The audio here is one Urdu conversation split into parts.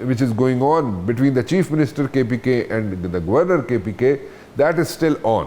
which is going on between the chief minister KPK and the governor KPK, that is still on.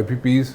IPPs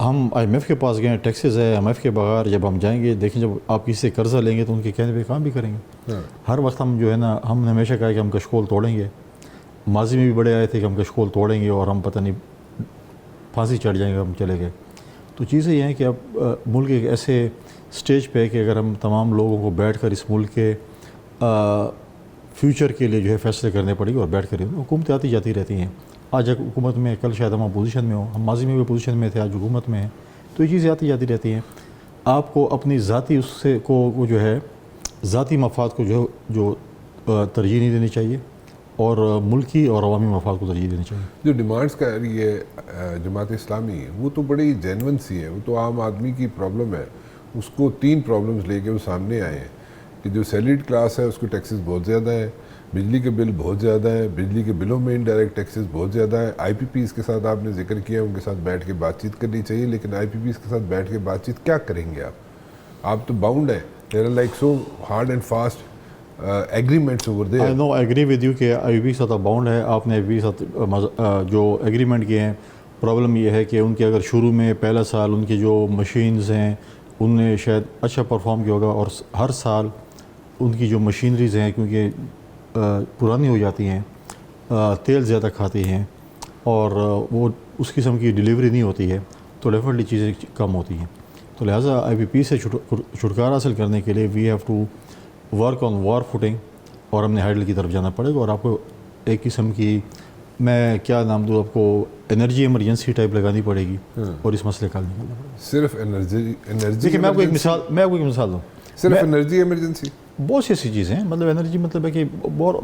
ہم IMF کے پاس گئے، ٹیکسز ہے IMF کے بغیر جب ہم جائیں گے، دیکھیں جب آپ کسی سے قرضہ لیں گے تو ان کے کہنے پہ کام بھی کریں گے. ہر وقت ہم جو ہے نا، ہم نے ہمیشہ کہا کہ ہم کشکول توڑیں گے. ماضی میں بھی بڑے آئے تھے کہ ہم کشکول توڑیں گے اور ہم پتہ نہیں پھانسی چڑھ جائیں گے، ہم چلے گئے. تو چیزیں یہ ہیں کہ اب ملک ایک ایسے سٹیج پہ ہے کہ اگر ہم تمام لوگوں کو بیٹھ کر اس ملک کے فیوچر کے لیے جو ہے فیصلے کرنے پڑیں گے اور بیٹھ کر حکومتیں آتی جاتی رہتی ہیں. آج حکومت میں، کل شاید ہم اپوزیشن میں ہوں، ہم ماضی میں بھی اپوزیشن میں تھے، آج حکومت میں ہیں. تو یہ چیزیں آتی جاتی رہتی ہیں. آپ کو اپنی ذاتی اس سے کو جو ہے ذاتی مفاد کو جو ترجیح نہیں دینی چاہیے اور ملکی اور عوامی مفاد کو ترجیح دینی چاہیے. جو ڈیمانڈس کا یہ جماعت اسلامی وہ تو بڑی جینون سی ہے، وہ تو عام آدمی کی پرابلم ہے. اس کو 3 پرابلمز لے کے وہ سامنے آئے ہیں کہ جو سیلریڈ کلاس ہے اس کو ٹیکسز بہت زیادہ ہیں، بجلی کے بل بہت زیادہ ہیں، بجلی کے بلوں میں انڈائریکٹ ٹیکسز بہت زیادہ ہیں. IPPs کے ساتھ آپ نے ذکر کیا، ان کے ساتھ بیٹھ کے بات چیت کرنی چاہیے، لیکن IPPs کے ساتھ بیٹھ کے بات چیت کیا کریں گے آپ تو باؤنڈ ہیں. They are like so hard and fast agreements over there. I know, agree with you کہ IPP کے ساتھ باؤنڈ ہے. آپ نے IPP کے ساتھ جو ایگریمنٹ کیے ہیں، پرابلم یہ ہے کہ ان کے اگر شروع میں پہلا سال ان کی جو مشینز ہیں ان نے شاید اچھا پرفارم کیا ہوگا، اور ہر سال ان کی جو مشینریز ہیں کیونکہ پرانی ہو جاتی ہیں، تیل زیادہ کھاتی ہیں اور وہ اس قسم کی ڈیلیوری نہیں ہوتی ہے، تو ڈیفینیٹلی چیزیں کم ہوتی ہیں. تو لہٰذا IPP سے چھٹکارا حاصل کرنے کے لیے we have to work on war footing, اور ہم نے ہائیڈل کی طرف جانا پڑے گا. اور آپ کو ایک قسم کی، میں کیا نام دوں آپ کو، انرجی ایمرجنسی ٹائپ لگانی پڑے گی اور اس مسئلے کا حل نکالنا پڑے گا. صرف انرجی دیکھیے میں آپ کو ایک مثال دوں. صرف انرجی ایمرجنسی؟ بہت سی ایسی چیزیں ہیں، مطلب انرجی مطلب ہے کہ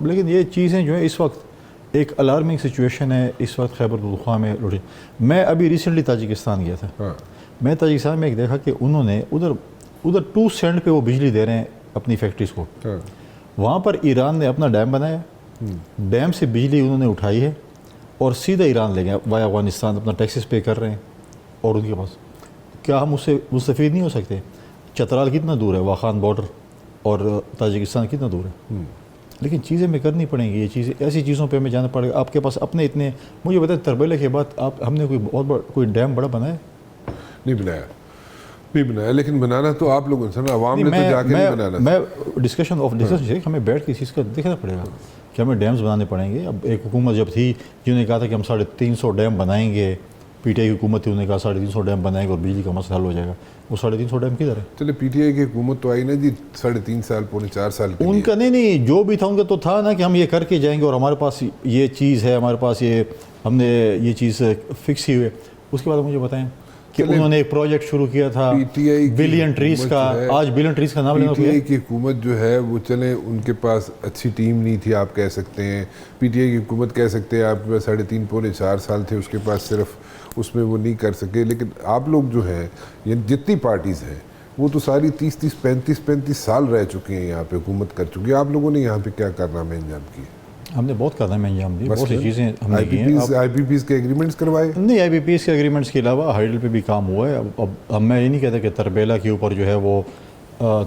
لیکن یہ چیزیں جو ہیں اس وقت ایک الارمنگ سچویشن ہے اس وقت خیبر پختونخوا میں لوٹے. میں ابھی ریسنٹلی تاجکستان گیا تھا. میں تاجکستان میں ایک دیکھا کہ انہوں نے ادھر 2 سینٹ پہ وہ بجلی دے رہے ہیں اپنی فیکٹریز کو. وہاں پر ایران نے اپنا ڈیم بنایا، ڈیم سے بجلی انہوں نے اٹھائی ہے اور سیدھا ایران لے گئے وایا افغانستان، اپنا ٹیکسز پے کر رہے ہیں. اور ان کے پاس کیا ہم اس سے مستفید نہیں ہو سکتے؟ چترال کتنا دور ہے، واخان بارڈر، اور تاجکستان کتنا دور ہے. لیکن چیزیں میں کرنی پڑیں گی، یہ چیزیں ایسی چیزوں پہ ہمیں جانا پڑے گا. آپ کے پاس اپنے اتنے، مجھے بتائیں تربیلے کے بعد ہم نے کوئی بہت بڑا کوئی ڈیم بڑا بنایا؟ نہیں بنایا، لیکن بنانا تو آپ لوگوں سے نا، عوام نے تو جا کے نہیں بنانا. میں ڈسکشن ہمیں بیٹھ کے اس چیز کا دیکھنا پڑے گا کہ ہمیں ڈیمز بنانے پڑیں گے. اب ایک حکومت جب تھی جنہوں نے کہا تھا کہ ہم 350 ڈیم بنائیں گے، PTI کی حکومت تھی، انہوں نے کہا 350 ڈیم بنائیں گے اور بجلی کا مسئلہ حل ہو جائے گا. وہ 350 ڈیم کدھر ہے؟ چلے PTI کی حکومت تو آئی نا جی 3.5 سال 4 سال کے ان کا نہیں جو بھی تھا ان کا تو تھا نا کہ ہم یہ کر کے جائیں گے اور ہمارے پاس یہ چیز ہے، ہمارے پاس یہ، ہم نے یہ چیز فکس ہی ہوئے. اس کے بعد مجھے بتائیں کہ انہوں نے ایک پروجیکٹ شروع کیا تھا بلین ٹریز کا. آج بلین ٹریز کا نام لینا پڑا. PTI کی حکومت جو ہے وہ چلیں ان کے پاس اچھی ٹیم نہیں تھی آپ کہہ سکتے ہیں. PTI کی حکومت کہہ سکتے ہیں آپ کے پاس 3.5 4 سال تھے، اس کے پاس صرف اس میں وہ نہیں کر سکے. لیکن آپ لوگ جو ہیں، یہ جتنی پارٹیز ہیں وہ تو ساری 30 35 سال رہ چکے ہیں یہاں پہ، حکومت کر چکی ہے. آپ لوگوں نے یہاں پہ کیا کارنامے انجام کیے؟ ہم نے بہت کارنامے انجام دیے، بہت سی چیزیں ہم نے کی ہیں. IPPs کے ایگریمنٹس کروائے؟ نہیں، IPPs کے ایگریمنٹس کے علاوہ ہائیڈل پہ بھی کام ہوا ہے. اب میں یہ نہیں کہتا کہ تربیلا کے اوپر جو ہے وہ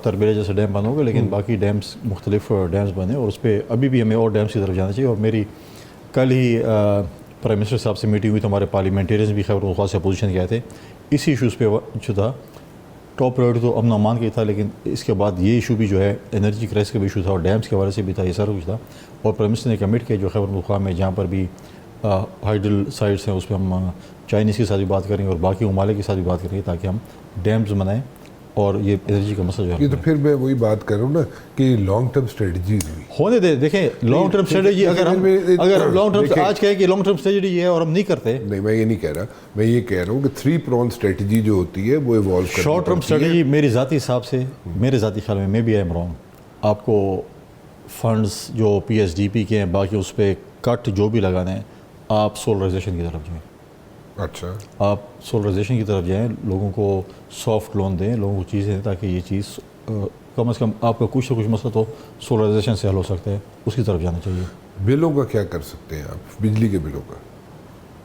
تربیلا جیسا ڈیم بن ہوگا، لیکن باقی ڈیمز، مختلف ڈیمز بنے، اور اس پہ ابھی بھی ہمیں اور ڈیمز کی طرف جانا چاہیے. اور میری کل ہی پرائم منسٹر صاحب سے میٹنگ ہوئی تو ہمارے پارلیمنٹیرینز بھی خیبر پختونخوا سے اپوزیشن کے آئے تھے. اسی ایشوز پہ جو تھا ٹاپ پرائیورٹی تو امن و امان کی تھا، لیکن اس کے بعد یہ ایشو بھی جو ہے انرجی کرائسس کا بھی ایشو تھا اور ڈیمز کے حوالے سے بھی تھا، یہ سارا کچھ تھا. اور پرائم منسٹر نے کمٹ کیا جو خیبر پختونخوا میں جہاں پر بھی ہائیڈل سائٹس ہیں اس پہ ہم چائنیز کے ساتھ بھی بات کریں گے اور باقی ممالک کے ساتھ بھی بات کریں گے تاکہ ہم ڈیمز بنائیں اور یہ انرجی کا مسئلہ جو ہے. یہ تو پھر میں وہی بات کر رہا ہوں نا کہ لانگ ٹرم اسٹریٹجیز بھی ہونے دے. دیکھیں لانگ ٹرم اسٹریٹجی اگر لانگ ٹرم آج کہیں کہ لانگ ٹرم اسٹریٹجی یہ ہے اور ہم نہیں کرتے. نہیں، میں یہ نہیں کہہ رہا، میں یہ کہہ رہا ہوں کہ 3 پرون اسٹریٹجی جو ہوتی ہے وہ ایوالو کرتی ہے. شارٹ ٹرم اسٹریٹجی میری ذاتی حساب سے، میرے ذاتی خیال میں بھی آئی ایم رانگ. آپ کو فنڈز جو PSDP کے ہیں باقی اس پہ کٹ جو بھی لگانے ہیں، آپ سولرائزیشن کی طرف جائیں. اچھا، آپ سولرائزیشن کی طرف جائیں، لوگوں کو سافٹ لون دیں، لوگوں کو چیزیں دیں تاکہ یہ چیز کم از کم آپ کا کچھ نہ کچھ مسئلہ تو سولرائزیشن سے حل ہو سکتا ہے. اس کی طرف جانا چاہیے. بلوں کا کیا کر سکتے ہیں آپ؟ بجلی کے بلوں کا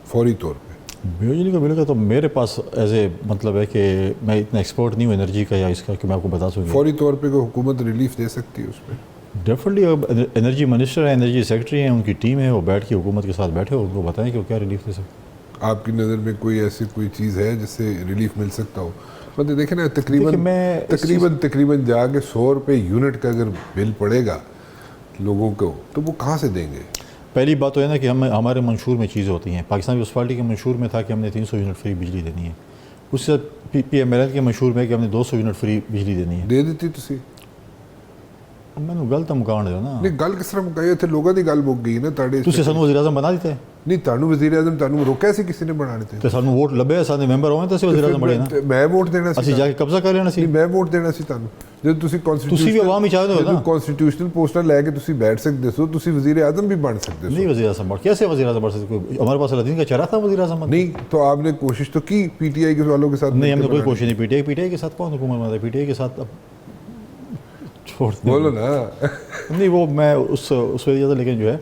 فوری طور پہ؟ بجلی کا بل کا تو میرے پاس ایز اے مطلب ہے کہ میں اتنا ایکسپرٹ نہیں ہوں انرجی کا یا اس کا کہ میں آپ کو بتا سکوں. فوری طور پہ کوئی حکومت ریلیف دے سکتی ہے اس پہ؟ ڈیفینیٹلی. انرجی منسٹر ہیں، انرجی سیکرٹری ہیں، ان کی ٹیم ہے، وہ بیٹھ کے حکومت کے ساتھ بیٹھے، ان کو بتائیں کہ وہ کیا ریلیف دے سکتے. آپ کی نظر میں کوئی ایسی کوئی چیز ہے جس سے ریلیف مل سکتا ہو؟ مطلب دیکھیں نا تقریباً جا کے 100 روپے یونٹ کا اگر بل پڑے گا لوگوں کو تو وہ کہاں سے دیں گے؟ پہلی بات تو ہے نا کہ ہمارے منشور میں چیزیں ہوتی ہیں. پاکستان پیپلز پارٹی کے منشور میں تھا کہ ہم نے 300 یونٹ فری بجلی دینی ہے. اس سے پی ایم ایل این کے منشور میں کہ ہم نے 200 یونٹ فری بجلی دینی ہے. دے دیتی تسی؟ میں نے گل تو مکان دیا نا. نہیں گل کس طرح مکائی؟ تھے لوگوں کی گل مک گئی نا تاڑے. تسی سانو وزیر اعظم بنا دیتے ہیں. نہیں تانوں وزیر اعظم تانوں روکیا سی کسی نے بنانے تے؟ تو سانو ووٹ لبے سانے ممبر ہوئے تو اسی وزیر اعظم بنے نا. میں ووٹ دینا سی. اسی جا کے قبضہ کر لینا سی. نہیں میں ووٹ دینا سی تانوں. جب تسی تسی بھی عوام ہی چاہتے ہو نا. کانسٹیٹیوشنل پوسٹر لے کے تسی بیٹھ سکتے سو, تسی وزیر اعظم بھی بن سکتے سو. نہیں وزیر اعظم بن کیسے وزیر اعظم بن سکتے؟ ہمارے پاس الدین کا چہرہ تھا وزیر اعظم. نہیں تو آپ نے کوشش تو کی پی ٹی آئی کے والوں کے ساتھ؟ نہیں ہم نے کوئی کوشش نہیں. پی ٹی آئی کے ساتھ کون حکومت بناتا ہے؟ پی ٹی آئی کے ساتھ اب چھوڑ بولو نا. نہیں وہ میں اس وجہ سے, لیکن جو ہے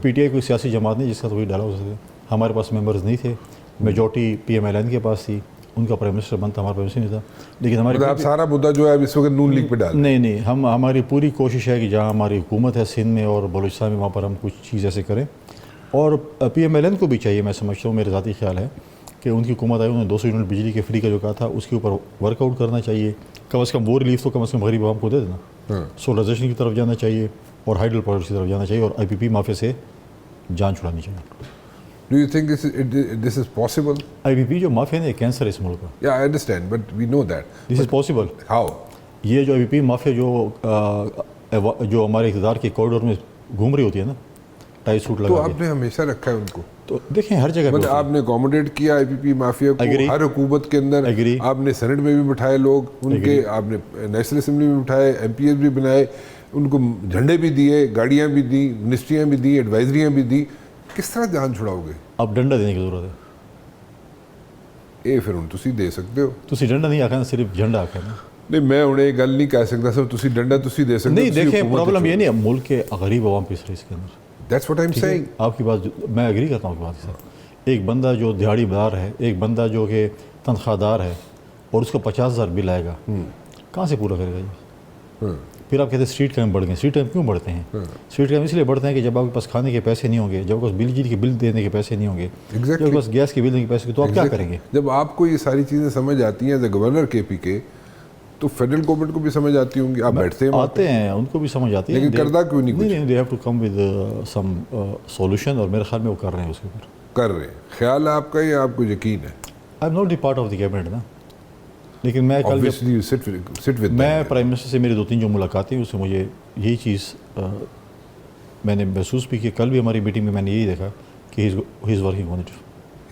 پی ٹی آئی کوئی سیاسی جماعت نہیں جس کا کوئی ڈالا ہو سکے. ہمارے پاس ممبرز نہیں تھے. Majority P M L N کے پاس تھی. ان کا پرائم منسٹر بنتا, ہمارا پرائم منسٹر نہیں تھا. لیکن ہماری آپ سارا مدعا جو ہے اب اس وقت نون لیگ پہ ڈال. نہیں ہماری پوری کوشش ہے کہ جہاں ہماری حکومت ہے سندھ میں اور بلوچستان میں وہاں پر ہم کچھ چیز ایسے کریں. اور پی ایم ایل این کو بھی چاہیے, میں سمجھتا ہوں, میرا ذاتی خیال ہے کہ ان کی حکومت آئی, انہوں نے 200 یونٹ بجلی کے فری کا جو کہا تھا اس کے اوپر ورک آؤٹ کرنا چاہیے. کم از کم وہ ریلیف تو کم از کم غریب عوام کو دے دینا. سولرائزیشن کی طرف جانا چاہیے اور ہائیڈل پروجیکٹس کی طرف جانا چاہیے اور آئی پی پی مافیا سے جان چھڑانی چاہیے. Do you think this is possible? آئی پی پی جو مافیا ہے کینسر اس ملک کا. Yeah, I understand, but we know that. This is possible. How? یہ جو آئی پی پی مافیا جو ہمارے اقتدار کے کوریڈور میں گھوم رہی ہوتی ہے نا, ٹائی سوٹ تو لگا آپ نے ہمیشہ رکھا ہے ان کو. تو دیکھیں ہر جگہ مطلب آپ نے اکوموڈیٹ کیا آئی پی پی مافیا کو ہر حکومت کے اندر. آپ نے سینٹ میں بھی بٹھائے لوگ ان کے, آپ نے نیشنل اسمبلی میں بٹھائے, ایم پی ایس بھی بنائے, ان کو جھنڈے بھی دیے, گاڑیاں بھی دیں, منسٹریاں بھی دیں, ایڈوائزریاں بھی دیں. کس طرح جان چھڑاؤ گے؟ اب ڈنڈا دینے کی ضرورت ہے. اے پھر ہوں تسی دے سکتے ہو. تسی ڈنڈا نہیں آکھا نا, صرف جھنڈا آکھا نا. نہیں میں انہیں یہ گل نہیں کہہ سکتا سر تسی ڈنڈا تسی دے سکتے. نہیں دیکھیں پرابلم یہ نہیں ہے, ملک کے غریب عوام پیس رہی اس کے اندر. That's what I'm saying. آپ کی بات میں ایگری کرتا ہوں. کی بات سر, ایک بندہ جو دیہڑی دار ہے, ایک بندہ جو کہ تنخواہ دار ہے اور اس کو 50,000 بل آئے گا, کہاں سے پورا کرے گا یہ؟ پھر آپ کہتے ہیں اسٹریٹ کرائم بڑھ گئے. اسٹریٹ کرائم کیوں بڑھتے ہیں؟ اسٹریٹ کرائم اس لیے بڑھتے ہیں کہ جب آپ کے پاس کھانے کے پیسے نہیں ہوں گے, جب آپ کے پاس بجلی کے بل دینے کے پیسے نہیں ہوں گے, جب آپ کے پاس گیس کے بل دینے کے پیسے, تو آپ کیا کریں گے؟ جب آپ کو یہ ساری چیزیں سمجھ آتی ہیں ایز اے گورنر کے پی کے, تو فیڈرل گورنمنٹ کو بھی سمجھ آتی ہوں گی. آپ بیٹھتے ہیں آتے ہیں, ان کو بھی سمجھ آتی ہے, لیکن کردہ کیوں نہیں کچھ؟ نہیں, they have to come with some solution, اور میرے خیال میں وہ کر رہے ہیں. اس کے اوپر کر رہے ہیں. خیال ہے آپ کا یا آپ کو یقین ہے؟ I am not the part of the cabinet نا, لیکن میں کل میں پرائم منسٹر سے میری 2-3 جو ملاقاتیں اس سے مجھے یہی چیز میں نے محسوس بھی کہ کل بھی ہماری میٹنگ میں نے یہی دیکھا کہ he is working on it.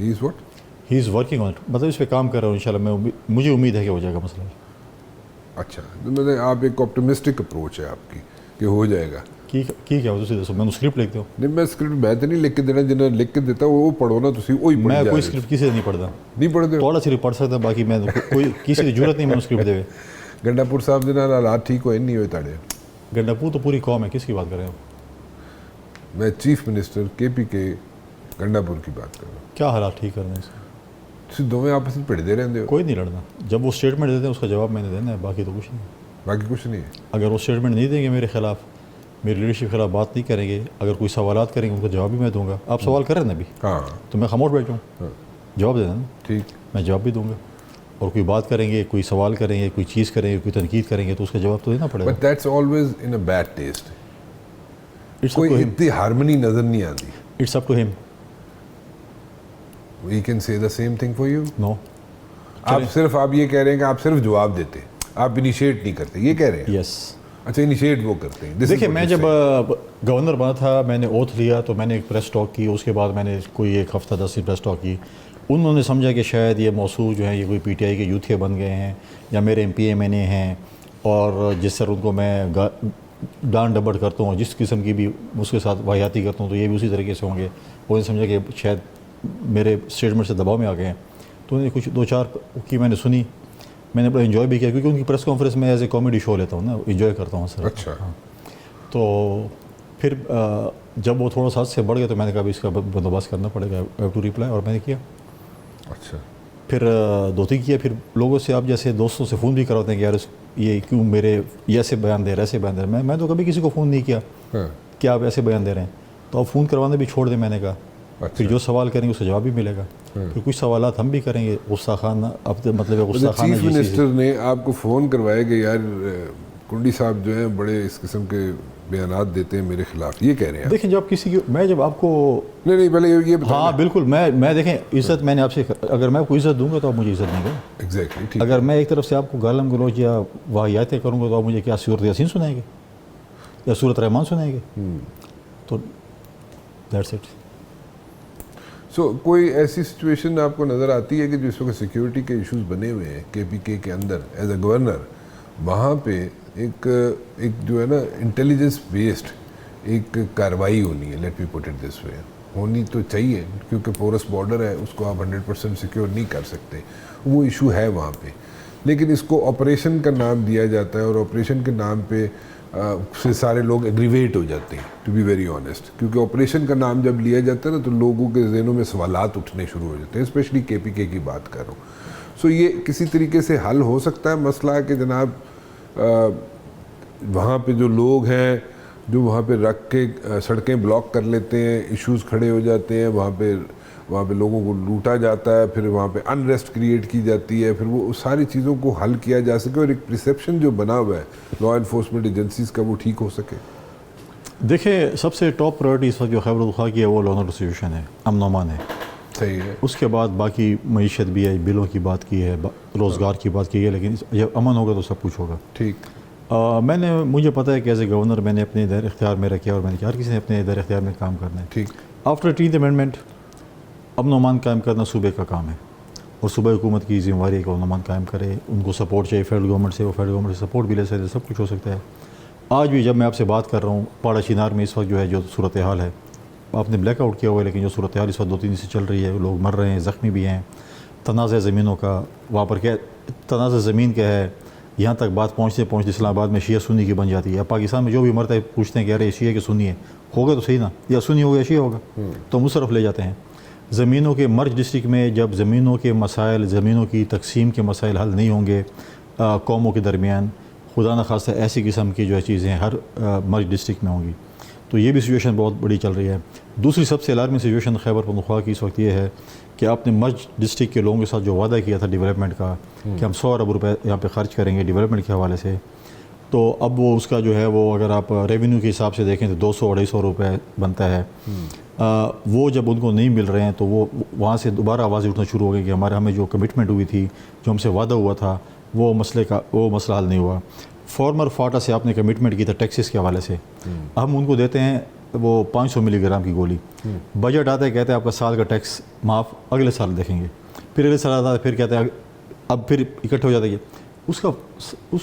He is working on it, مطلب اس پہ کام کر رہا ہوں. انشاءاللہ مجھے امید ہے کہ ہو جائے گا مسئلہ. اچھا, مطلب آپ ایک آپٹیمسٹک اپروچ ہے آپ کی کہ ہو جائے گا. کی کیا ہو تو میں اسکرپٹ لکھتا ہوں. نہیں میں اسکرپٹ میں تو نہیں لکھ کے دینا, جنہیں لکھ کے دیتا وہ پڑھو نا تسی وہی پڑھ. میں کوئی اسکرپٹ کسی سے نہیں پڑھتا. نہیں پڑھتے؟ تھوڑا صرف پڑھ سکتا, باقی میں کوئی کسی کی ضرورت نہیں میں اسکرپٹ دے. گنڈا پور صاحب دے نال حالات ٹھیک ہوئے نہیں ہوئے تاڑے؟ گنڈا پور تو پوری قوم ہے, کس کی بات کر رہے ہو؟ میں چیف منسٹر کے پی کے گنڈا پور کی بات کر رہا ہوں. کیا حالات ٹھیک کرنے سے؟ تسی دونوں آپس میں پڑھتے رہتے ہو. کوئی نہیں لڑنا. جب وہ اسٹیٹمنٹ دیتے ہیں اس کا جواب میں نے دینا ہے, باقی تو کچھ نہیں. باقی کچھ نہیں ہے. اگر وہ اسٹیٹمنٹ نہیں دیں گے میرے خلاف, میری لیڈرشپ کے خلاف بات نہیں کریں گے, اگر کوئی سوالات کریں گے ان کا جواب بھی میں دوں گا. آپ سوال کر رہے ہیں نا ابھی, ہاں تو میں خاموش بیٹھوں, جواب دے دینا. ٹھیک, میں جواب بھی دوں گا. اور کوئی بات کریں گے, کوئی سوال کریں گے, کوئی چیز کریں گے, کوئی تنقید کریں گے, تو اس کا جواب تو دینا پڑے گا. But that's always in a bad taste. کوئی اتنی ہارمنی نظر نہیں آتی. اٹس اپ ٹو ہم. We can say the same thing for you. No, آپ یہ کہہ رہے ہیں کہ آپ صرف جواب دیتے, آپ انیشیٹ نہیں کرتے, یہ کہہ رہے ہیں؟ یس. اچھا, انیشیٹ وہ کرتے ہیں. دیکھیں میں جب گورنر بنا تھا, میں نے اوتھ لیا, تو میں نے ایک پریس ٹاک کی. اس کے بعد میں نے کوئی 1 ہفتہ 10 دن پریس ٹاک کی. انہوں نے سمجھا کہ شاید یہ موضوع جو ہیں یہ کوئی پی ٹی آئی کے یوتھے بن گئے ہیں یا میرے ایم پی ایم این اے ہیں, اور جس طرح ان کو میں ڈانٹ ڈپٹ کرتا ہوں, جس قسم کی بھی اس کے ساتھ واحیاتی کرتا ہوں, تو یہ بھی اسی طریقے سے ہوں گے. انہوں نے سمجھا کہ شاید میرے اسٹیٹمنٹ سے دباؤ میں آ گئے ہیں. تو انہوں نے کچھ 2-4 کی میں نے سنی, میں نے بڑا انجوائے بھی کیا, کیونکہ ان کی پریس کانفرنس میں ایز اے کامیڈی شو لیتا ہوں نا, انجوائے کرتا ہوں سر. اچھا. تو پھر جب وہ تھوڑا سا سے بڑھ گیا تو میں نے کہا اس کا بندوبست کرنا پڑے گا, ہیو ٹو ریپلائی, اور میں نے کیا. اچھا. پھر 2-3 کیا. پھر لوگوں سے آپ جیسے دوستوں سے فون بھی کراتے ہیں کہ یار یہ کیوں میرے یہ ایسے بیان دے رہے, ایسے بیان دے رہے. میں تو کبھی کسی کو فون نہیں کیا کہ آپ ایسے بیان دے رہے ہیں, تو آپ فون کروانا بھی چھوڑ دیں. میں نے کہا پھر جو سوال کریں گے اس کا جواب بھی ملے گا. پھر کچھ سوالات ہم بھی کریں گے. غصہ خانہ اب مطلب غصہ خانہ چیف منسٹر نے آپ کو فون کروایا کہ یار کنڈی صاحب جو ہیں بڑے اس قسم کے بیانات دیتے ہیں میرے خلاف, یہ کہہ رہے ہیں. دیکھیں جب کسی کی میں جب آپ کو نہیں پہلے یہ بتائیں. ہاں بالکل میں دیکھیں عزت میں نے آپ سے اگر میں آپ کو عزت دوں گا تو آپ مجھے عزت دیں گے. ایگزیکٹلی ٹھیک. اگر میں ایک طرف سے آپ کو گالم گلوچ یا واحیاتیں کروں گا تو آپ مجھے کیا سورت یاسین سنائیں گے یا سورت رحمان سنائیں گے؟ تو دیٹس اٹ. سو کوئی ایسی سچویشن آپ کو نظر آتی ہے کہ جس وقت سیکیورٹی کے ایشوز بنے ہوئے ہیں کے پی کے اندر ایز اے گورنر, وہاں پہ ایک جو ہے نا انٹیلیجنس بیسڈ ایک کارروائی ہونی ہے, let me put it this وے, ہونی تو چاہیے کیونکہ پورس بارڈر ہے, اس کو آپ 100% سیکیور نہیں کر سکتے, وہ ایشو ہے وہاں پہ. لیکن اس کو آپریشن کا نام دیا جاتا ہے اور آپریشن کے نام پہ سے سارے لوگ ایگریویٹ ہو جاتے ہیں, ٹو بی ویری آنیسٹ, کیونکہ آپریشن کا نام جب لیا جاتا ہے نا تو لوگوں کے ذہنوں میں سوالات اٹھنے شروع ہو جاتے ہیں, اسپیشلی کے پی کے کی بات کر رہا ہوں. سو یہ کسی طریقے سے حل ہو سکتا ہے مسئلہ کہ جناب وہاں پہ جو لوگ ہیں جو وہاں پہ رکھ کے سڑکیں بلاک کر لیتے ہیں, ایشوز کھڑے ہو جاتے ہیں, وہاں پہ لوگوں کو لوٹا جاتا ہے, پھر وہاں پہ انریسٹ کریٹ کی جاتی ہے, پھر وہ ساری چیزوں کو حل کیا جا سکے اور ایک پرسیپشن جو بنا ہوا ہے لا انفورسمنٹ ایجنسیز کا وہ ٹھیک ہو سکے. دیکھیں سب سے ٹاپ پرائرٹی اس وقت جو خیبر پختونخوا کی ہے وہ لا اینڈ آرڈر سچویشن ہے, امن و امان ہے. صحیح ہے. اس کے بعد باقی معیشت بھی ہے, بلوں کی بات کی ہے, روزگار کی بات کی ہے, لیکن جب امن ہوگا تو سب کچھ ہوگا. ٹھیک. مجھے پتہ ہے کہ ایز اے گورنر میں نے اپنے دائر اختیار میں رکھا اور میں نے کہا ہر کسی نے اپنے دائر اختیار میں کام کرنا ہے. ٹھیک. آفٹر 18th امینڈمنٹ امن و امان قائم کرنا صوبے کا کام ہے اور صوبائی حکومت کی ذمہ داری ہے کہ امن و امان قائم کرے. ان کو سپورٹ چاہیے فیڈرل گورنمنٹ سے, وہ فیڈرل گورنمنٹ سے سپورٹ بھی لے سکتے, سب کچھ ہو سکتا ہے. آج بھی جب میں آپ سے بات کر رہا ہوں پاڑا چینار میں اس وقت جو ہے جو صورتحال ہے, آپ نے بلیک آؤٹ کیا ہوا ہے, لیکن جو صورتحال اس وقت 2-3 دن سے چل رہی ہے, لوگ مر رہے ہیں, زخمی بھی ہیں, تنازع زمینوں کا وہاں پر کیا تنازع زمین کیا ہے, یہاں تک بات پہنچتے اسلام آباد میں شیعہ سنی کی بن جاتی ہے. اب پاکستان میں جو بھی مرتا ہے پوچھتے ہیں کہ ارے شیعہ کہ سنی ہے, ہوگا تو صحیح نا, یا سنی ہوگا یا شیعہ ہوگا, تو مصرف لے جاتے ہیں. زمینوں کے مرج ڈسٹرکٹ میں جب زمینوں کے مسائل, زمینوں کی تقسیم کے مسائل حل نہیں ہوں گے قوموں کے درمیان, خدا نخواستہ ایسی قسم کی جو ہے چیزیں ہر مرج ڈسٹرکٹ میں ہوں گی, تو یہ بھی سچویشن بہت بڑی چل رہی ہے. دوسری سب سے الارمنگ سچویشن خیبر پختونخوا کی اس وقت یہ ہے کہ آپ نے مرج ڈسٹرکٹ کے لوگوں کے ساتھ جو وعدہ کیا تھا ڈیولپمنٹ کا کہ ہم 100 ارب روپے یہاں پہ خرچ کریں گے ڈیولپمنٹ کے حوالے سے, تو اب وہ اس کا جو ہے وہ اگر آپ ریونیو کے حساب سے دیکھیں تو 200-250 روپے بنتا ہے. وہ جب ان کو نہیں مل رہے ہیں تو وہ وہاں سے دوبارہ آوازیں اٹھنا شروع ہو گئی کہ ہمیں جو کمٹمنٹ ہوئی تھی, جو ہم سے وعدہ ہوا تھا, وہ مسئلہ حل نہیں ہوا. فارمر فاٹا سے آپ نے کمٹمنٹ کی تھا ٹیکسز کے حوالے سے, ہم ان کو دیتے ہیں وہ 500 ملی گرام کی گولی, بجٹ آتا ہے کہتے ہیں آپ کا سال کا ٹیکس معاف, اگلے سال دیکھیں گے, پھر اگلے سال آتا ہے پھر کہتے ہیں اب پھر اکٹھے ہو جاتا ہے. اس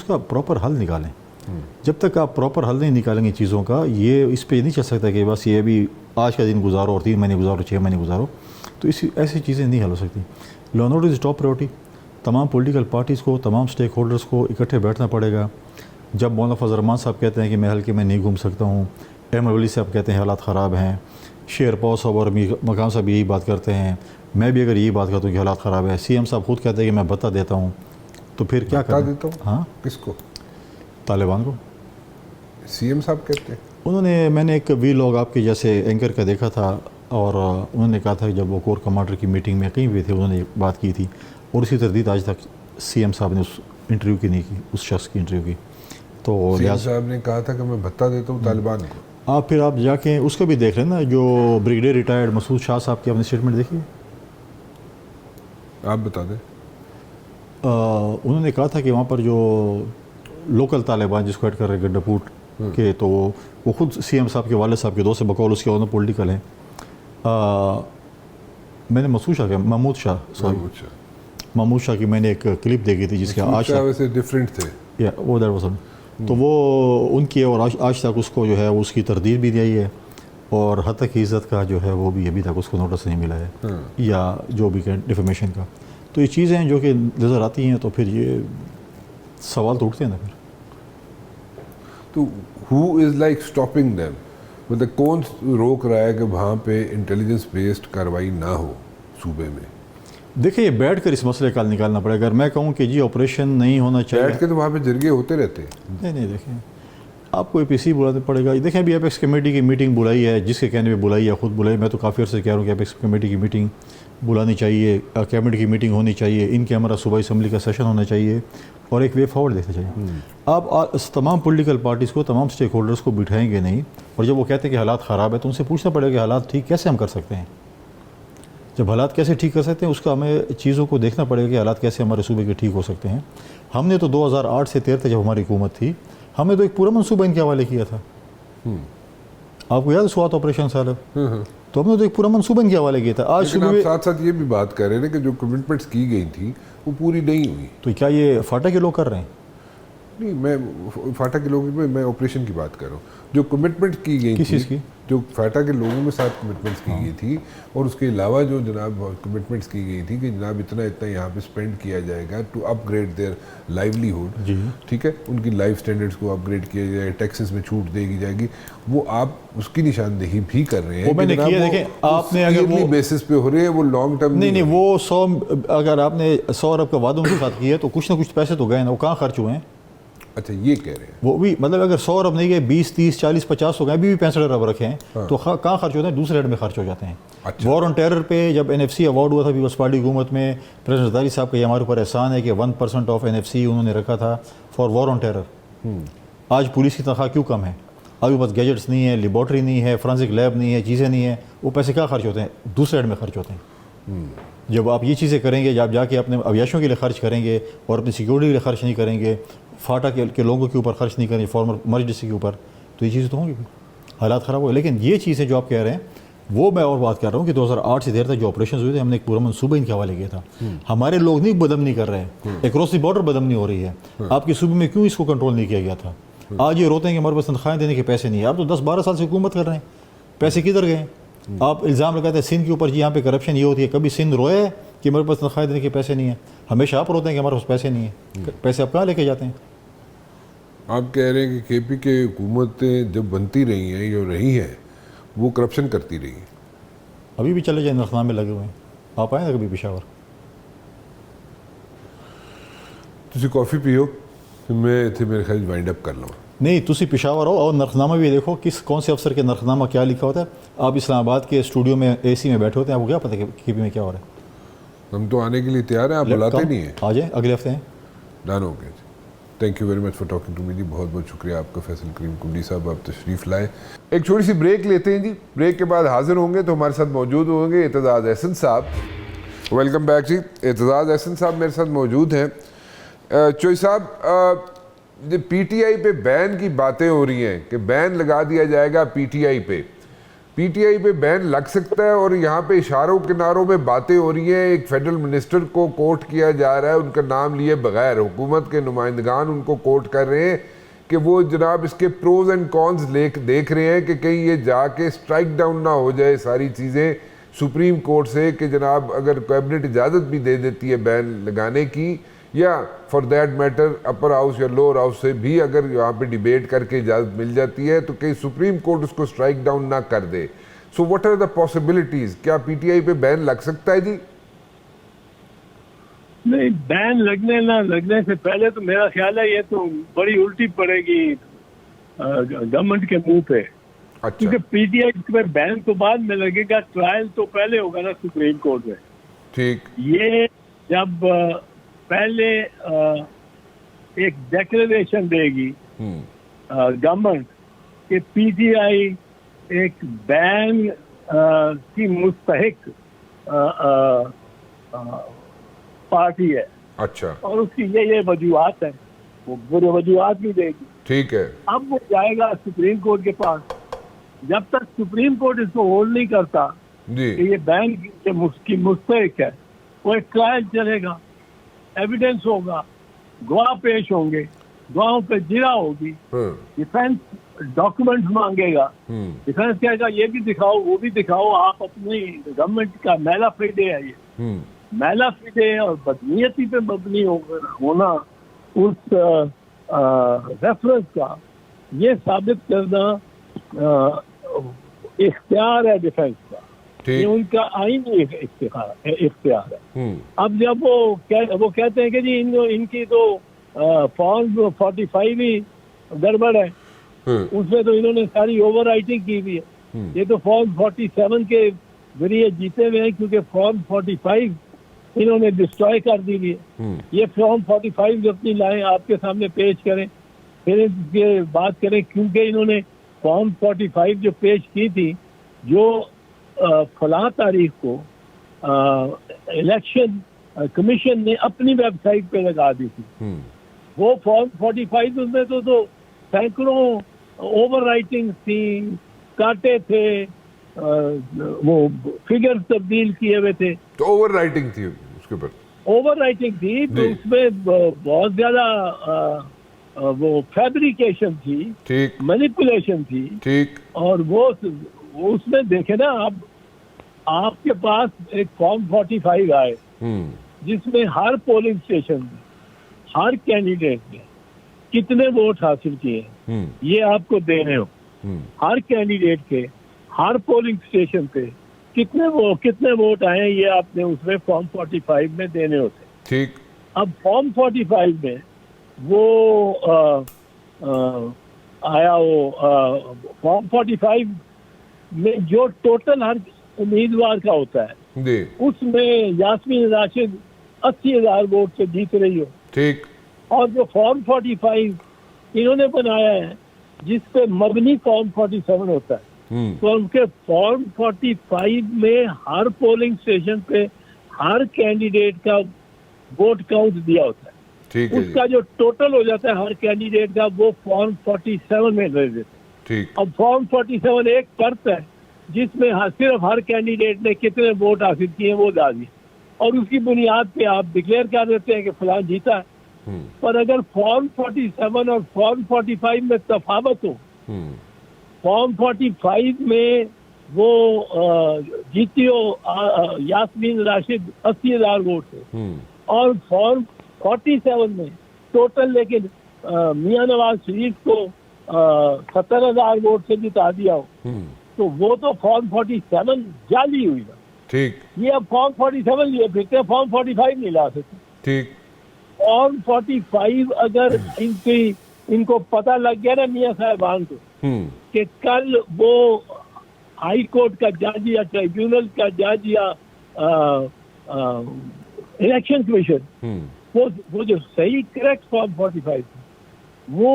کا پراپر حل نکالیں. جب تک آپ پراپر حل نہیں نکالیں گے چیزوں کا, یہ اس پہ نہیں چل سکتا کہ بس یہ بھی آج کا دن گزارو اور 3 مہینے گزارو 6 مہینے گزارو, تو ایسی چیزیں نہیں حل ہو سکتی. Law and order is top priority. تمام پولیٹیکل پارٹیز کو, تمام سٹیک ہولڈرز کو اکٹھے بیٹھنا پڑے گا. جب مولانا فضل الرحمان صاحب کہتے ہیں کہ میں حلقے میں نہیں گھوم سکتا ہوں, احمد ولی صاحب کہتے ہیں حالات خراب ہیں, شیر پاؤ صاحب اور مقام صاحب یہی بات کرتے ہیں, میں بھی اگر یہی بات کرتا ہوں کہ حالات خراب ہے, سی ایم صاحب خود کہتے ہیں کہ میں بتا دیتا ہوں, تو پھر کیا کریں؟ ہاں کس کو؟ طالبان کو. سی ایم صاحب کہتے ہیں. میں نے ایک وی لاگ آپ کے جیسے اینکر کا دیکھا تھا, اور انہوں نے کہا تھا کہ جب وہ کور کمانڈر کی میٹنگ میں کہیں بھی تھے انہوں نے بات کی تھی, اور اسی تردید آج تک سی ایم صاحب نے اس انٹرویو کی نہیں کی, اس شخص کی انٹرویو کی. تو سی ایم صاحب نے کہا تھا کہ میں بتا دیتا ہوں طالبان کو. پھر آپ جا کے اس کا بھی دیکھ لیں نا, جو بریگیڈیئر ریٹائرڈ مسعود شاہ صاحب کی آپ نے اسٹیٹمنٹ دیکھی, آپ بتا دیں. انہوں نے کہا تھا کہ وہاں پر جو لوکل طالبان جس کو ایڈ کر رہے گڈا پوٹ کے, تو وہ خود سی ایم صاحب کے والد صاحب کے دوست سے بقول اس کے انہوں پولیٹیکل ہیں. میں نے محمود شاہ کی میں نے ایک کلپ دیکھی تھی جس کے ڈفرینٹ تھے وہ دیٹ واز, تو وہ ان کی اور آج تک اس کو جو ہے اس کی تردید بھی دی ہے, اور حد تک عزت کا جو ہے وہ بھی ابھی تک اس کو نوٹس نہیں ملا ہے, یا جو بھی کہ ڈیفیمیشن کا. تو یہ چیزیں ہیں جو کہ نظر آتی ہیں, تو پھر یہ سوال تو اٹھتے ہیں نا پھر. تو ہو از لائک اسٹاپنگ دیم, مطلب کون روک رہا ہے کہ وہاں پہ انٹیلیجنس بیسڈ کارروائی نہ ہو صوبے میں؟ دیکھیں یہ بیٹھ کر اس مسئلے کا نکالنا پڑے. اگر میں کہوں کہ جی آپریشن نہیں ہونا چاہیے, بیٹھ کے تو وہاں پہ جرگے ہوتے رہتے ہیں. نہیں دیکھیں آپ کو APC بلانا پڑے گا. دیکھیں ابھی اپیکس کمیٹی کی میٹنگ بلائی ہے, جس کے کہنے پہ بلائی ہے, خود بلائی. میں تو کافی عرصے کہہ رہا ہوں کہ اپیکس کمیٹی کی میٹنگ بلانی چاہیے, کیبنٹ کی میٹنگ ہونی چاہیے, ان کے ہمارا صوبائی اسمبلی کا سیشن ہونا چاہیے, اور ایک وے فارورڈ دیکھنا چاہیے. آپ تمام پولیٹیکل پارٹیز کو, تمام اسٹیک ہولڈرس کو بٹھائیں گے نہیں, اور جب وہ کہتے ہیں کہ حالات خراب ہے تو ان سے پوچھنا پڑے گا کہ حالات ٹھیک کیسے ہم کر سکتے ہیں. جب حالات کیسے ٹھیک کر سکتے ہیں, اس کا ہمیں چیزوں کو دیکھنا پڑے گا کہ حالات کیسے ہمارے صوبے کے ٹھیک ہو سکتے ہیں. ہم نے تو 2008 سے 13 تک جب ہماری حکومت تھی, ہم نے تو ایک پورا منصوبہ ان کے حوالے کیا تھا. آپ کو یاد ہے سوات آپریشن صاحب, تو ہم نے تو ایک پورا منصوبہ ان کے حوالے کیا تھا. آج لیکن آپ ساتھ ساتھ یہ بھی بات کر رہے ہیں کہ جو کمٹمنٹس کی گئی تھیں وہ پوری نہیں ہوئی. تو کیا یہ فاٹا کے لوگ کر رہے ہیں؟ نہیں, میں فاٹا کے لوگوں میں آپریشن کی بات کر رہا ہوں. جو کمٹمنٹ کی گئی کس چیز تھی, کی؟ جو فاٹا کے لوگوں کے ساتھ کمٹمنٹس کی گئی تھی, اور اس کے علاوہ جو جناب کمٹمنٹس کی گئی تھی کہ جناب اتنا یہاں پہ اسپینڈ کیا جائے گا to upgrade their livelihood, ٹھیک ہے, ان کی لائف اسٹینڈرڈس کو اپ گریڈ کیا جائے, ٹیکسز میں چھوٹ دے گی جائے گی, وہ آپ اس کی نشاندہی بھی کر رہے ہیں. وہ میں نے کیا, دیکھیں آپ نے اگر وہ بیسس پہ ہو رہے ہیں, وہ لانگ ٹرم نہیں, وہ 100 اگر آپ نے 100 ارب کا وعدہ ان کے ساتھ کیا ہے تو کچھ نہ کچھ پیسے تو گئے نا, وہ کہاں خرچ ہوئے ہیں؟ اچھا یہ کہہ رہے ہیں وہ بھی, مطلب اگر 100 ارب نہیں گئے, 20 30 40 50 ہو گئے, ابھی بھی 65 ارب رکھے ہیں, تو کہاں خرچ ہوتے ہیں؟ دوسرے ہیڈ میں خرچ ہو جاتے ہیں. وار آن ٹیرر پہ جب NFC ایوارڈ ہوا تھا پیپلز پارٹی حکومت میں, پریزیڈنٹ زرداری صاحب کا یہ ہمارے اوپر احسان ہے کہ 1% آف NFC انہوں نے رکھا تھا فار وار آن ٹیرر. آج پولیس کی تنخواہ کیوں کم ہے؟ ابھی بس گیجٹس نہیں ہے, لیبارٹری نہیں ہے, فرانسک لیب نہیں ہے, چیزیں نہیں ہیں, وہ پیسے کہاں خرچ ہوتے ہیں؟ دوسرے ہیڈ میں خرچ ہوتے ہیں. جب آپ یہ چیزیں کریں گے, جب جا کے اپنے عیاشوں کے لیے خرچ کریں گے اور اپنی سیکورٹی کے لیے خرچ نہیں کریں گے, فاٹا کے لوگوں کے اوپر خرچ نہیں کریں گے, فارمر مرج ڈسٹرکٹ کے اوپر, تو یہ چیزیں تو ہوں گی, حالات خراب ہوئے. لیکن یہ چیزیں جو آپ کہہ رہے ہیں وہ میں اور بات کر رہا ہوں کہ 2008 سے دیر تک جو آپریشنز ہوئے تھے, ہم نے ایک پورا منصوبہ ان کے حوالے کیا تھا. ہمارے لوگ نہیں بدمنی کر رہے ہیں, اکراس دی بارڈر بدمنی ہو رہی ہے. آپ کے صوبے میں کیوں اس کو کنٹرول نہیں کیا گیا تھا؟ آج یہ روتے ہیں کہ ہمارے پاس تنخواہیں دینے کے پیسے نہیں ہیں. آپ تو 10 12 سال سے حکومت کر رہے ہیں, پیسے کدھر گئے؟ آپ الزام لگاتے ہیں سندھ کے اوپر, جی یہاں پہ کرپشن یہ ہوتی ہے. کبھی سندھ روئے کہ ہمارے پاس تنخواہیں دینے کے پیسے نہیں ہیں؟ ہمیشہ آپ روتے ہیں کہ ہمارے پاس پیسے نہیں ہیں. پیسے آپ کہاں لے کے جاتے ہیں؟ آپ کہہ رہے ہیں کہ KP کے حکومتیں جب بنتی رہی ہیں یا رہی ہیں وہ کرپشن کرتی رہی ہیں. ابھی بھی چلے جائیں, نرخنامے لگے ہوئے ہیں. آپ آئیں نا کبھی پشاور, تسی کافی پیو, میں اتنے میرے خیال وائنڈ اپ کر لوں. نہیں, تسی پشاور ہو اور نرخنامہ بھی دیکھو کون سے افسر کے نرخنامہ کیا لکھا ہوتا ہے. آپ اسلام آباد کے اسٹوڈیو میں AC میں بیٹھے ہوتے ہیں, آپ کو کیا پتہ کہ KP میں کیا ہو رہا ہے؟ ہم تو آنے کے لیے تیار ہیں, آپ بلاتے نہیں ہیں. آ جائیں, اگلے ہفتے ہیں. ڈن ہو گیا جی. Thank you very much for talking to me جی. بہت بہت شکریہ آپ کا فیصل کریم کنڈی صاحب, آپ تشریف لائے. ایک چھوٹی سی بریک لیتے ہیں جی. بریک کے بعد حاضر ہوں گے تو ہمارے ساتھ موجود ہوں گے اعتزاز احسن صاحب. ویلکم بیک جی. اعتزاز احسن صاحب میرے ساتھ موجود ہیں. چوئی صاحب, PTI پہ بین کی باتیں ہو رہی ہیں کہ بین لگا دیا جائے گا PTI پہ. PTI پہ بین لگ سکتا ہے, اور یہاں پہ اشاروں کناروں میں باتیں ہو رہی ہیں. ایک فیڈرل منسٹر کو کوٹ کیا جا رہا ہے, ان کا نام لیے بغیر. حکومت کے نمائندگان ان کو کوٹ کر رہے ہیں کہ وہ جناب اس کے پروز اینڈ کونز دیکھ رہے ہیں کہ کہیں یہ جا کے اسٹرائک ڈاؤن نہ ہو جائے ساری چیزیں سپریم کورٹ سے, کہ جناب اگر کیبنٹ اجازت بھی دے دیتی ہے بین لگانے کی, یا for that matter upper house یا لوور ہاؤس سے بھی اگر یہاں پہ ڈیبیٹ کر کے اجازت مل جاتی ہے, تو کہیں سپریم کورٹ اس کو اسٹرائک ڈاؤن نہ کر دے. So what are the possibilities? کیا PTI پہ بین لگ سکتا ہے جی؟ نہیں, بین لگنے نہ لگنے سے پہلے تو میرا خیال ہے یہ تو بڑی الٹی پڑے گی گورنمنٹ کے منہ پہ. کیونکہ PTI پہ بین تو بعد میں لگے گا, ٹرائل تو پہلے ہوگا نا سپریم کورٹ میں. ٹھیک, یہ جب پہلے ایک ڈیکلریشن دے گی گورنمنٹ کہ PTI ایک بین کی مستحق پارٹی ہے, اچھا, اور اس کی یہ وجوہات ہیں, وہ برے وجوہات بھی دے گی. ٹھیک ہے. اب وہ جائے گا سپریم کورٹ کے پاس. جب تک سپریم کورٹ اس کو ہولڈ نہیں کرتا جی کہ یہ بین کی مستحق ہے, وہ ایک ٹرائل چلے گا, ایویڈنس ہوگا, گواہ پیش ہوں گے, گواہوں پہ جرا ہوگی, ڈیفینس ڈاکومنٹس مانگے گا, ڈیفینس کہے گا یہ بھی دکھاؤ وہ بھی دکھاؤ. آپ اپنی گورنمنٹ کا میلا فیڈے ہے, یہ میلا فیڈے اور بدنیتی پہ مبنی ہونا اس ریفرنس کا, یہ ثابت کرنا اختیار ہے ڈیفینس کا, یہ ان کا آئینی اختیار ہے. اب جب وہ کہتے ہیں کہ جی ان کی تو فارم 45 ہی گڑبڑ ہے, اس میں تو انہوں نے ساری اوور رائٹنگ کی ہوئی ہے. یہ تو فارم 47 کے ذریعے جیتے ہوئے ہیں, کیونکہ فارم 45 انہوں نے ڈسٹروائے کر دی ہوئی ہے. یہ فارم 45 جو اپنی لائیں آپ کے سامنے پیش کریں, پھر اس کے بات کریں, کیونکہ انہوں نے فارم 45 جو پیش کی تھی, جو فلاں تاریخ کو الیکشن کمیشن نے اپنی ویب سائٹ پہ لگا دی تھی, وہ فارم 45 اس میں تو سینکڑوں اوور رائٹنگ تھی, کاٹے تھے, وہ فگر تبدیل کیے ہوئے تھے. تو اوور رائٹنگ تھی اس کے اوپر, اوور رائٹنگ تھی تو اس میں بہت زیادہ وہ فیبریکیشن تھی, ٹھیک, مینیپولیشن تھی, ٹھیک, اور وہ اس میں دیکھیں نا, آپ کے پاس ایک فارم 45 آئے جس میں ہر پولنگ اسٹیشن میں ہر کینڈیڈیٹ نے کتنے ووٹ حاصل کیے ہیں یہ آپ کو دینے ہو. ہر کینڈیڈیٹ کے ہر پولنگ اسٹیشن پہ کتنے ووٹ آئے ہیں یہ آپ نے اس میں فارم 45 میں دینے ہوتے. ٹھیک. اب فارم 45 میں وہ آیا, وہ فارم 45 میں جو ٹوٹل ہر امیدوار کا ہوتا ہے اس میں یاسمین راشد 80,000 ووٹ سے جیت رہی ہو. ٹھیک. اور جو فارم 45 انہوں نے بنایا ہے جس پہ مبنی فارم 47 ہوتا ہے, تو ان کے فارم 45 میں ہر پولنگ اسٹیشن پہ ہر کینڈیڈیٹ کا ووٹ کاؤنٹ دیا ہوتا ہے. اس کا جو ٹوٹل ہو جاتا ہے ہر کینڈیڈیٹ کا, وہ فارم 47 میں دے دیتے ہیں. اب فارم 47 ایک پرت ہے جس میں صرف ہر کینڈیڈیٹ نے کتنے ووٹ حاصل کیے ہیں وہ ڈال دیے, اور اس کی بنیاد پہ آپ ڈکلیئر کر دیتے ہیں کہ فلاں جیتا ہے. پر اگر فارم 47 اور فارم 45 میں تفاوت ہو, فارم 45 میں وہ جیتی ہو یاسمین راشد 80,000 ووٹ سے, اور فارم 47 میں ٹوٹل لیکن میاں نواز شریف کو 70,000 ووٹ سے جتا دیا ہو, تو وہ تو فارم 47 جعلی ہوئی نا. ٹھیک. یہ اب فارم 47 لیے پھرتے ہیں, فارم 45 نہیں لا سکتے. ٹھیک. فارم 45 اگر ان کو پتہ لگ گیا نا میاں صاحبان کو کہ کل وہ ہائی کورٹ کا جج یا ٹریبیونل کا جج یا الیکشن کمیشن وہ جو صحیح کریکٹ فارم 45 وہ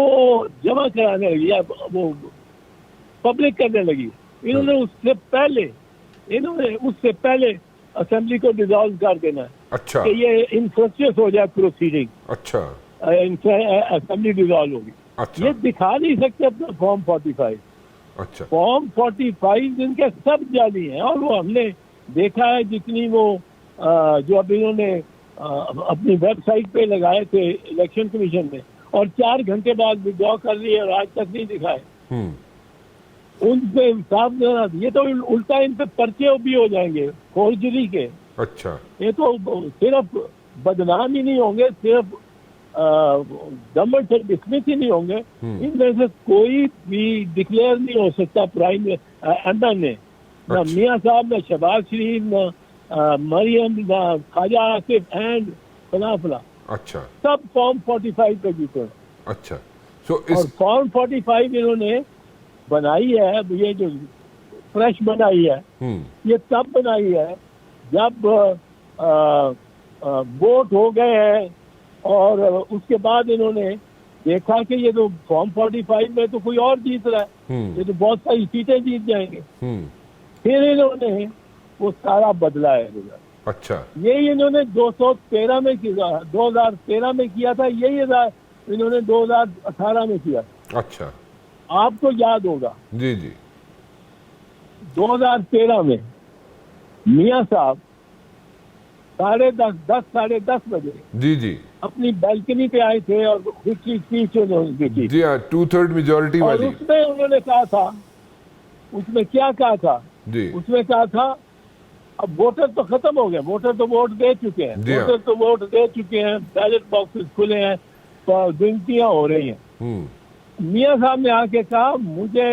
جمع کرانے لگی یا وہ پبلک کرنے لگی, انہوں نے اس سے پہلے اسمبلی کو ڈیزالو کر دینا ہے. اچھا. کہ یہ انفرسٹریس ہو جائے پروسیڈنگ. اچھا. اسمبلی ڈیزالو ہوگی. اچھا. یہ دکھا نہیں سکتے اپنا فارم 45. اچھا. فارم 45 ان کے سب جعلی ہیں, اور وہ ہم نے دیکھا ہے جتنی وہ جو اب انہوں نے اپنی ویب سائٹ پہ لگائے تھے الیکشن کمیشن نے, اور 4 گھنٹے بعد ودرا کر لیے اور آج تک نہیں دکھائے, ان پہ صاف یہ تو الٹا ان پہ پرچے بھی ہو جائیں گے فورجری کے. اچھا. یہ تو صرف بدنام ہی نہیں ہوں گے, صرف گورنمنٹ سے ڈسمس ہی نہیں ہوں گے, ان میں سے کوئی بھی ڈکلیئر نہیں ہو سکتا پرائم ایمر نے, نہ میاں صاحب, نہ شہباز شریف, نہ مریم, نہ خواجہ آصف اینڈ فلاں فلاں. اچھا. سب فارم 45 پہ جیتے. اچھا. اور فارم 45 انہوں نے بنائی ہے, یہ جو فریش بنائی ہے یہ تب بنائی ہے جب ووٹ ہو گئے ہیں, اور اس کے بعد انہوں نے دیکھا کہ یہ تو فارم 45 میں تو کوئی اور جیت رہا ہے, یہ تو بہت ساری سیٹیں جیت جائیں گے. پھر انہوں نے وہ سارا بدلا ہے. اچھا. یہی انہوں نے 2013 میں کیا تھا, یہی انہوں نے 2018 میں کیا. اچھا. آپ کو یاد ہوگا. جی جی. 2013 میں میاں صاحب 10:30 بجے جی جی اپنی بالکنی پہ آئے تھے اور اسپیچ جی ہاں 2/3 میجورٹی والی. اور اس میں انہوں نے کہا تھا, اس میں کیا کہا تھا جی, اس میں کہا تھا اب ووٹر تو ختم ہو گئے, ووٹر تو ووٹ دے چکے ہیں, ووٹر تو ووٹ دے چکے ہیں, بیلٹ باکسز کھلے ہیں, گنتیاں ہو رہی ہیں. میاں صاحب نے آ کے کہا مجھے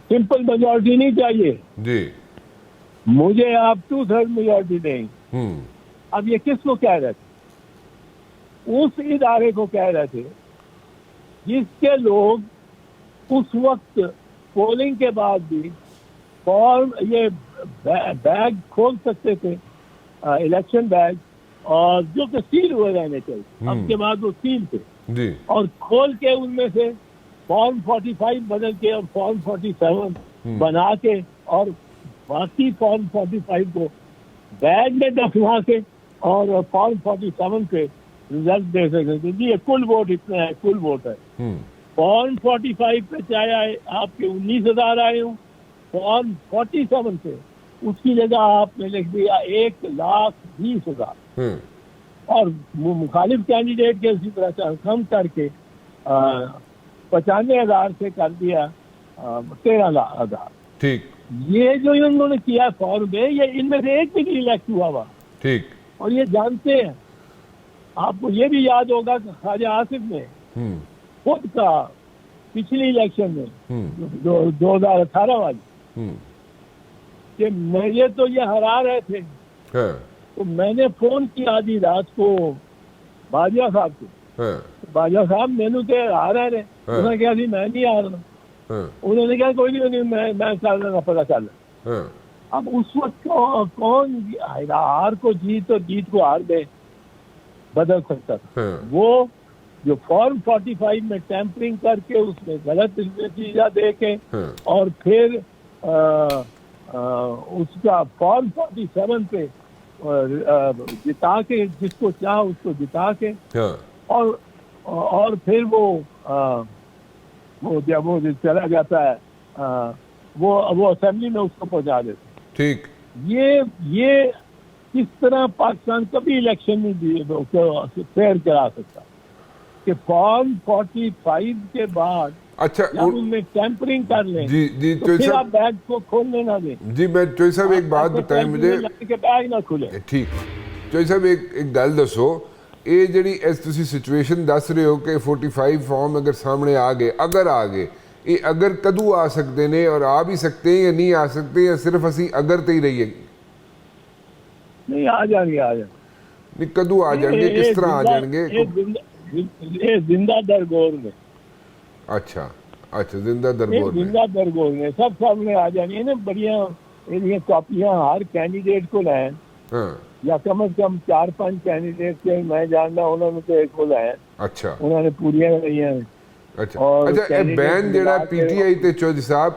سمپل میجورٹی نہیں چاہیے جی, مجھے آپ 2/3 میجورٹی دیں. اب یہ کس کو کہہ رہے تھے؟ اس ادارے کو کہہ رہے تھے جس کے لوگ اس وقت پولنگ کے بعد بھی فارم یہ بیگ کھول سکتے تھے الیکشن بیگ, اور جو کہ سیل ہوئے رہنے چاہیے, اب کے بعد وہ سیل تھے جی, اور کھول کے ان میں سے فارم 45 بدل کے اور فارم 47 بنا کے اور باقی فارم 45 کو بیگ میں دفنا کے اور فارم 47 پہ رزلٹ دے سکتے تھے. جی یہ کل ووٹ اتنا ہے, کل ووٹ ہے. فارم 45 پہ چاہے آپ کے 19,000 آئے ہوں, فارم 47 پہ اس کی جگہ آپ نے لکھ دیا 1,20,000 اور مخالف کینڈیڈیٹ کے اسی طرح کم کر کے 95,000 سے کر دیا 13,000. ٹھیک, یہ جو انہوں نے کیا فارم میں, یہ ان میں سے ایک بھی نہیں الیکٹ ہوا ہوا. ٹھیک, اور یہ جانتے ہیں, آپ کو یہ بھی یاد ہوگا کہ خواجہ آصف نے خود کا پچھلی الیکشن میں 2018 والی کہ مجھے تو یہ ہرا رہے تھے, تو میں نے فون کیا آدھی رات کو باجوہ صاحب کو, باجوہ صاحب مینو کے آ رہے ہیں. انہوں نے کہا جی میں نہیں آ رہا. انہوں نے کہا کوئی نہیں میں کر لوں گا, پتا چل رہا. اب اس وقت کون ہار کو جیت اور جیت کو ہار میں بدل سکتا تھا؟ وہ جو فارم 45 میں ٹیمپرنگ کر کے اس میں غلط نتیجہ دے کے اور پھر اس کا فارم 47 پہ جتا کے جس کو چاہ اس کو جتا کے اور پھر وہ جب وہ چلا جاتا ہے وہ اسمبلی میں اس کو پہنچا دیتے. ٹھیک, یہ کس طرح پاکستان کبھی الیکشن نہیں فیئر کرا سکتا کہ فارم 45 کے بعد اچھا جب ان میں ٹیمپرنگ کر لیں جی تو پھر آپ بیگ کو کھولنے نہ دیں. جی میں چوئی صاحب ایک بات بتائیں مجھے کہ بیگ نہ کھلے. ٹھیک, چوئی صاحب ایک گل دسو, یہ جڑی تسی سچویشن دس رہے ہو کہ 45 فارم اگر سامنے آ گئے یہ اگر کدو آ سکتے ہیں اور آ بھی سکتے ہیں یا نہیں آ سکتے, یا صرف اسی اگر تے ہی رہیے؟ نہیں, آ جائیں گے نہیں, کدو آ جائیں گے, کس طرح آ جائیں گے؟ زندہ درگور میں. اچھا زندہ درگور میں, زندہ درگور میں سب سامنے آ جائیں گے. بڑھیا کاپیاں ہر کینڈیڈیٹ کو لائیں, یا کم از کم 4-5 کینڈیڈیٹ کے میں جاننا انہوں نے تو ایک کو لائیں. اچھا, انہوں نے پوریاں رہی ہیں. اچھا بین جڑا پی ٹی آئی تے چودھری صاحب,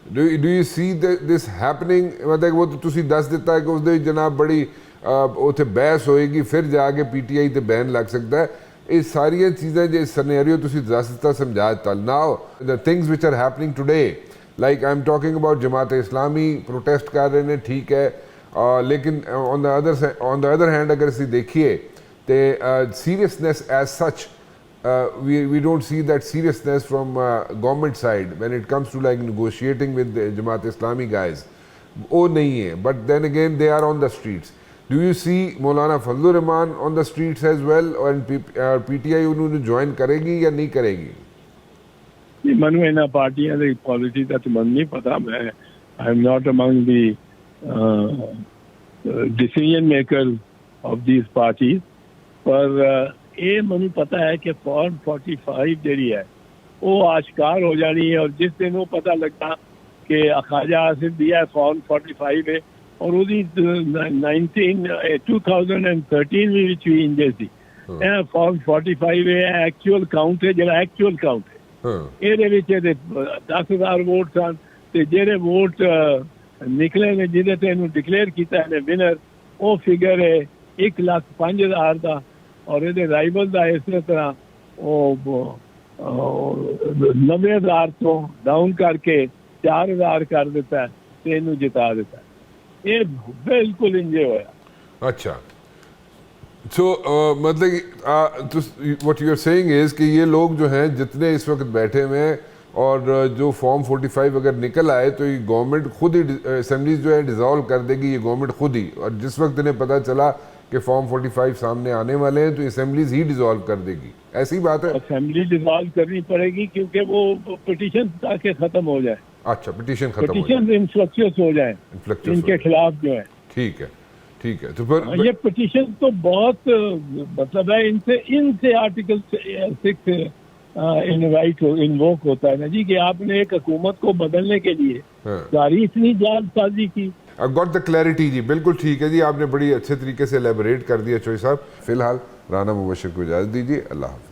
do you see this happening? مطلب وہ تو تسی دس دیتا ہے کہ اس دے جناب بڑی اتنے بحث ہوئے گی, پھر جا کے پی ٹی آئی تے بین لگ سکتا ہے. یہ ساری چیزیں جو سنیریو تسی دس دیتا سمجھا دیتا. Now the things which are happening today, like I am talking about Jamaat Islami protest کر رہے ہیں, ٹھیک ہے, لیکن آن دا ادر ہینڈ اگر اسی دیکھیے تو seriousness as such we don't see that seriousness from government side when it comes to like negotiating with the Jamaat Islami guys. وہ نہیں ہے, but then again they are on the streets. Do you see Maulana Fazlur Rahman on the streets as well, and PTI انہوں نے جوائن کرے گی یا نہیں کرے گی؟ منو انہاں پارٹیاں دی پالیسی دا تو من نہیں پتا. میں I am not among the decision makers of these parties, پر یہ منو پتا ہے کہ فارم 45 جڑی ہے وہ آشکار ہو جانی ہے. اور جس دن وہ پتہ لگتا کہ خواجہ آصف دیا ہے فارم 45 ہے, اور وہ 2013 وچ بھی انجے سی فارم 45 ہے ایکچوئل کاؤنٹ ہے, جڑا ایکچوئل کاؤنٹ ہے یہ 10,000 ووٹ سن, تے جہے ووٹ نکلے نے جہدے تے انہوں ڈکلیئر کیتا ہے ونر, وہ فگر ہے 1,05,000 کا, اور یہ رائبل کا اس طرح 90,000 تو ڈاؤن کر کے 4,000 کر دیتا ہے, تو جتا دیتا ہے. یہ بالکل انجے ہوا. اچھا, سو مطلب واٹ یو آر سیئنگ از کہ یہ لوگ جو ہیں جتنے اس وقت بیٹھے ہوئے ہیں, اور جو فارم 45 اگر نکل آئے تو یہ گورنمنٹ خود ہی اسمبلیز جو ہے ڈیزالو کر دے گی, یہ گورنمنٹ خود ہی. اور جس وقت انہیں پتہ چلا کہ فارم 45 سامنے آنے والے ہیں تو اسمبلیز ہی ڈیزالو کر دے گی, ایسی بات ہے؟ اسمبلی ڈیزالو کرنی پڑے گی کیونکہ وہ پٹیشن تاکہ ختم ہو جائے. اچھا, پٹیشن ختم ہو جائے, پٹیشن انفلکچس ہو جائیں ان کے خلاف جو ہے. ٹھیک ہے, ٹھیک ہے. تو پھر یہ پٹیشن تو بہت مطلب ہے, ان سے آرٹیکل 6 انووک ہوتا ہے نا جی کہ آپ نے ایک حکومت کو بدلنے کے لیے ساری اتنی جان سازی کی. گاٹ دا کلیئرٹی جی, بالکل ٹھیک ہے جی, آپ نے بڑی اچھے طریقے سے ایلیبوریٹ کر دیا چوئی صاحب. فی الحال رانا مبشر کو اجازت دیجیے, اللہ حافظ.